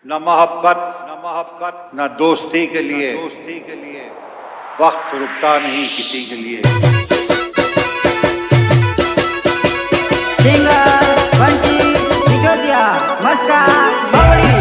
न मोहब्बत न दोस्ती के लिए वक्त रुकता नहीं किसी के लिए। सिंगर बंटी सिसोदिया मस्का बावड़ी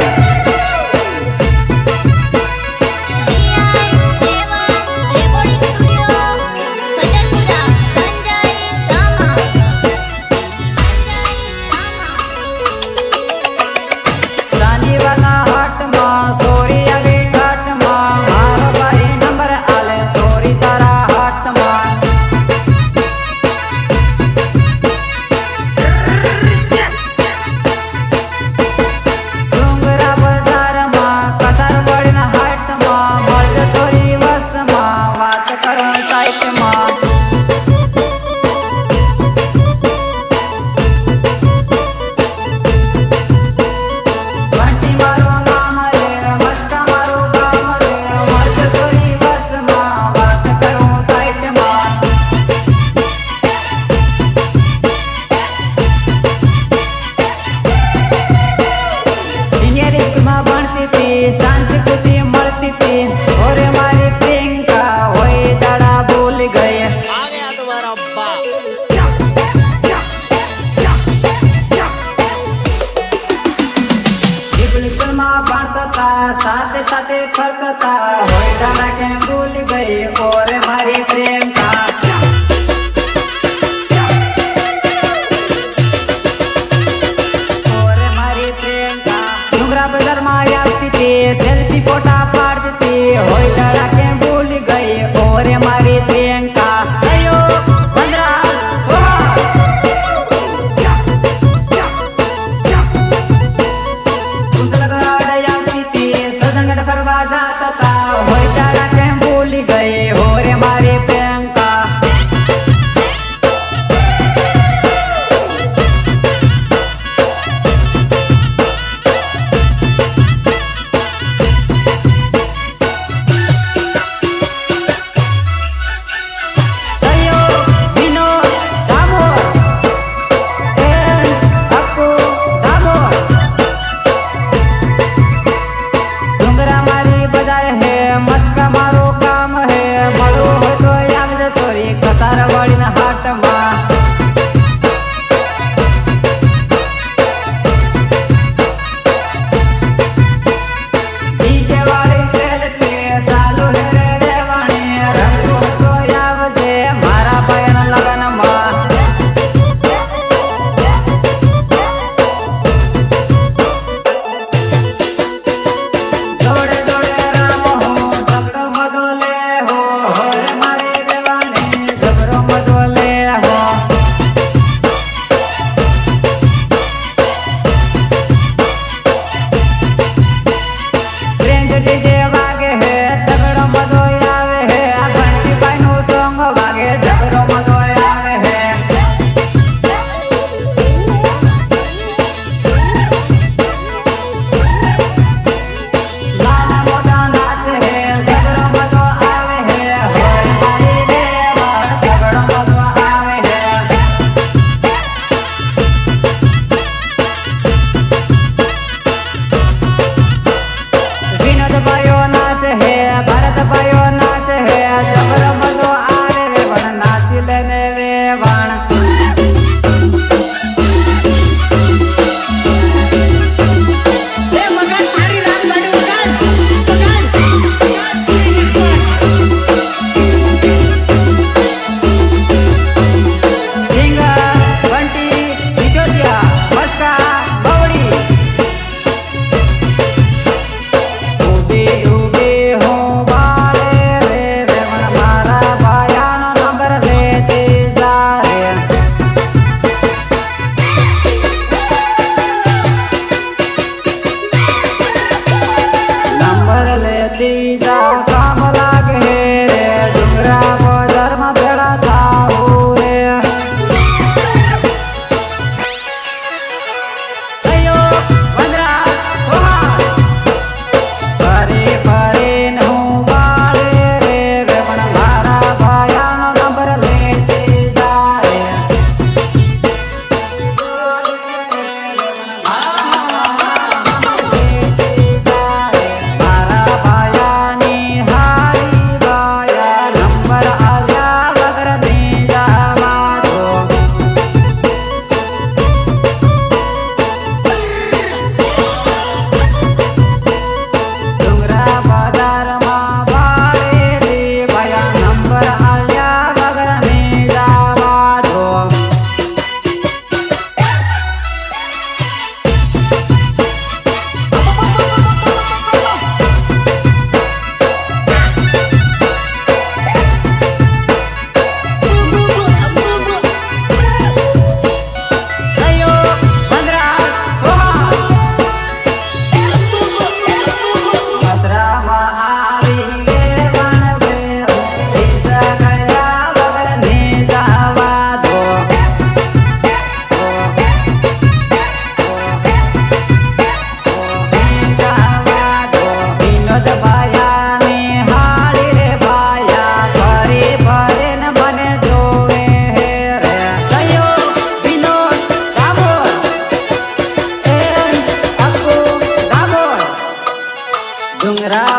शांति कुटी मरती थी और हमारी प्रियंका वही दाड़ा भूल गए। आ गया तुम्हारा बाप। स्कूल में पढ़ता था साथे साथे पढ़ता था वही दाड़ा के भूल गए और हमारी प्रियंका। सेल्फी फोटा पाड़ देती होई दड़ा के भूल गई और हमारी प्रियंका। अयो बंदरा थी सजंगट परवा जाता था होई दड़ा के भूल गई और हमारी प्रियंका।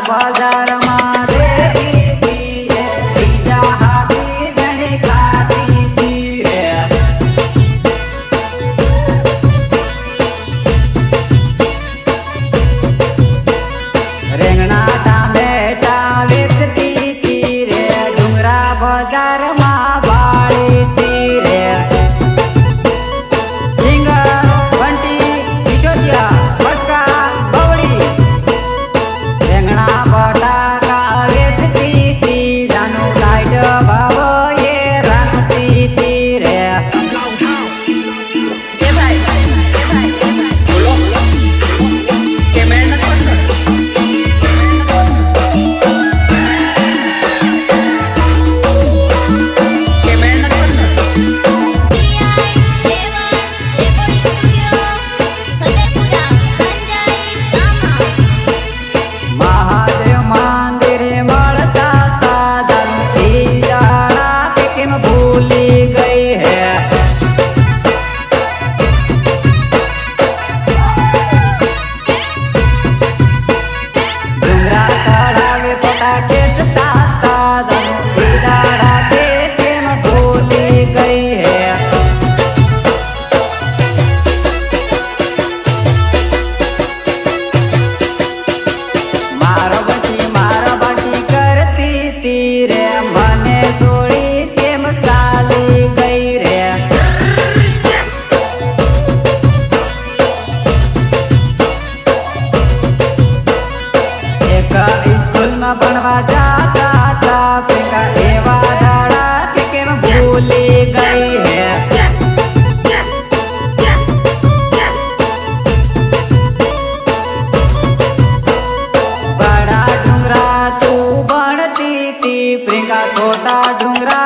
બજારમાં બેઠી હતી એ બીજા હાથી ઘણી ખાતી હતી રે. રીંગણા ટામેટા વેચતી હતી રે ડુંગરા બજારમાં વાળી હતી રે. સિંગર બંટી સિસોદિયા બસકા બવડી રીંગણા બટાકા વેચતી હતી જાનું લાઈટ ભાવ એ રાખતી હતી રે. કે ભાઈ બોલો કે મહેનત પણ કે મહેનત પણ મહાદેવ મંદિરે મળતા તા જાનું તીજાડા કે કેમ ભૂલી ગઈ હે. ડુંગરા તળાવે પટાકે સતાતા જાનું તીજાડા કે કેમ ભૂલી ગઈ હે. મારો બાટી કરતી તી રે મને છોડી કેમ ચાલી ગઈ રે. એક સ્કૂલમાં ભણવા જાતા હતા પેકા એવા દાડા કે કેમ ભૂલી ગઈ હે. बड़ा डुंगरा तू बनती थी प्रियंका छोटा डुंगरा